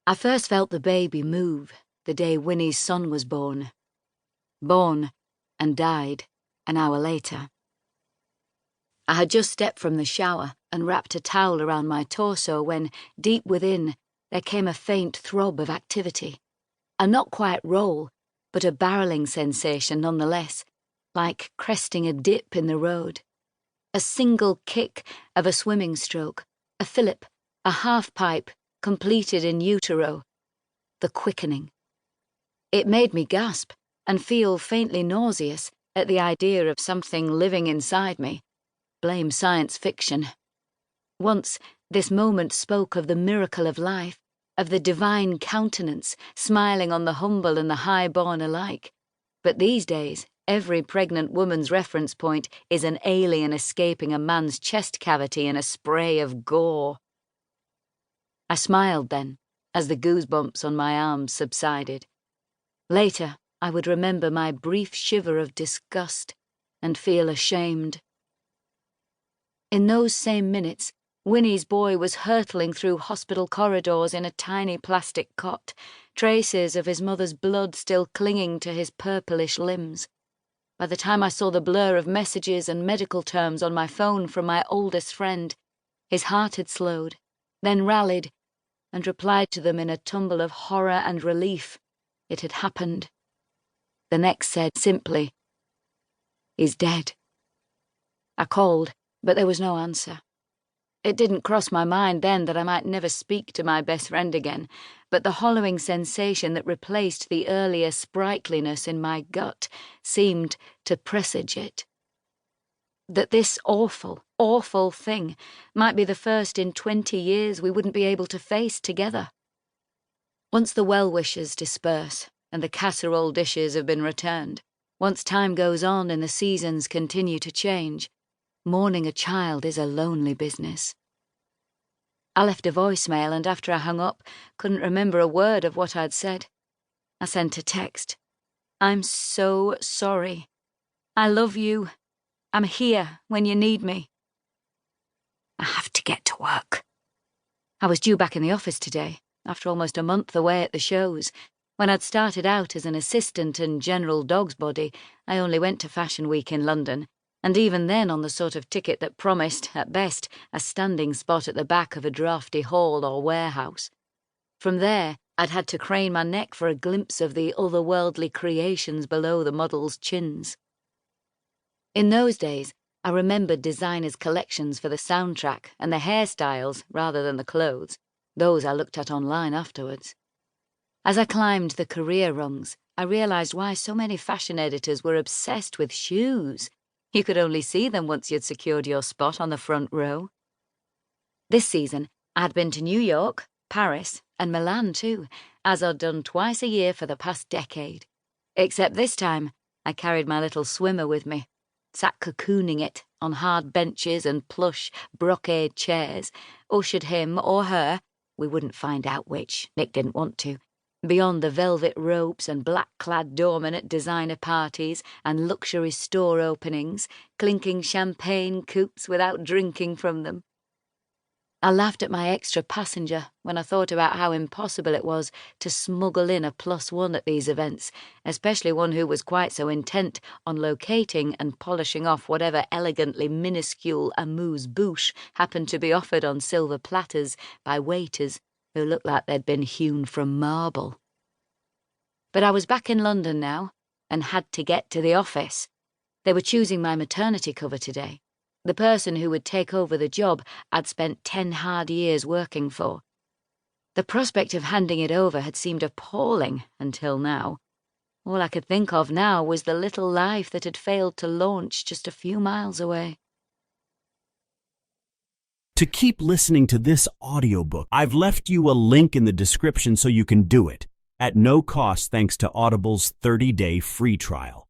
I first felt the baby move the day Winnie's son was born. Born and died an hour later. I had just stepped from the shower and wrapped a towel around my torso when, deep within, there came a faint throb of activity. A not quite roll, but a barreling sensation nonetheless, like cresting a dip in the road. A single kick of a swimming stroke, a fillip, a half-pipe, completed in utero. The quickening. It made me gasp and feel faintly nauseous at the idea of something living inside me. Blame science fiction. Once, this moment spoke of the miracle of life, of the divine countenance smiling on the humble and the high-born alike. But these days, every pregnant woman's reference point is an alien escaping a man's chest cavity in a spray of gore. I smiled then, as the goosebumps on my arms subsided. Later, I would remember my brief shiver of disgust and feel ashamed. In those same minutes, Winnie's boy was hurtling through hospital corridors in a tiny plastic cot, traces of his mother's blood still clinging to his purplish limbs. By the time I saw the blur of messages and medical terms on my phone from my oldest friend, his heart had slowed, then rallied, and replied to them in a tumble of horror and relief. It had happened. The next said simply, "He's dead." I called, but there was no answer. It didn't cross my mind then that I might never speak to my best friend again, but the hollowing sensation that replaced the earlier sprightliness in my gut seemed to presage it. That this awful, awful thing might be the first in 20 years we wouldn't be able to face together. Once the well-wishers disperse and the casserole dishes have been returned, once time goes on and the seasons continue to change, mourning a child is a lonely business. I left a voicemail and after I hung up, couldn't remember a word of what I'd said. I sent a text. "I'm so sorry. I love you. I'm here when you need me. I have to get to work." I was due back in the office today, after almost a month away at the shows. When I'd started out as an assistant and general dog's body, I only went to Fashion Week in London, and even then on the sort of ticket that promised, at best, a standing spot at the back of a drafty hall or warehouse. From there, I'd had to crane my neck for a glimpse of the otherworldly creations below the models' chins. In those days, I remembered designers' collections for the soundtrack and the hairstyles rather than the clothes. Those I looked at online afterwards. As I climbed the career rungs, I realised why so many fashion editors were obsessed with shoes. You could only see them once you'd secured your spot on the front row. This season, I'd been to New York, Paris, and Milan too, as I'd done twice a year for the past decade. Except this time, I carried my little swimmer with me, sat cocooning it on hard benches and plush brocade chairs, ushered him or her, we wouldn't find out which, Nick didn't want to, beyond the velvet ropes and black-clad doormen at designer parties and luxury store openings, clinking champagne coupes without drinking from them. I laughed at my extra passenger when I thought about how impossible it was to smuggle in a +1 at these events, especially one who was quite so intent on locating and polishing off whatever elegantly minuscule amuse-bouche happened to be offered on silver platters by waiters who looked like they'd been hewn from marble. But I was back in London now, and had to get to the office. They were choosing my maternity cover today. The person who would take over the job I'd spent 10 hard years working for. The prospect of handing it over had seemed appalling until now. All I could think of now was the little life that had failed to launch just a few miles away. To keep listening to this audiobook, I've left you a link in the description so you can do it, at no cost thanks to Audible's 30-day free trial.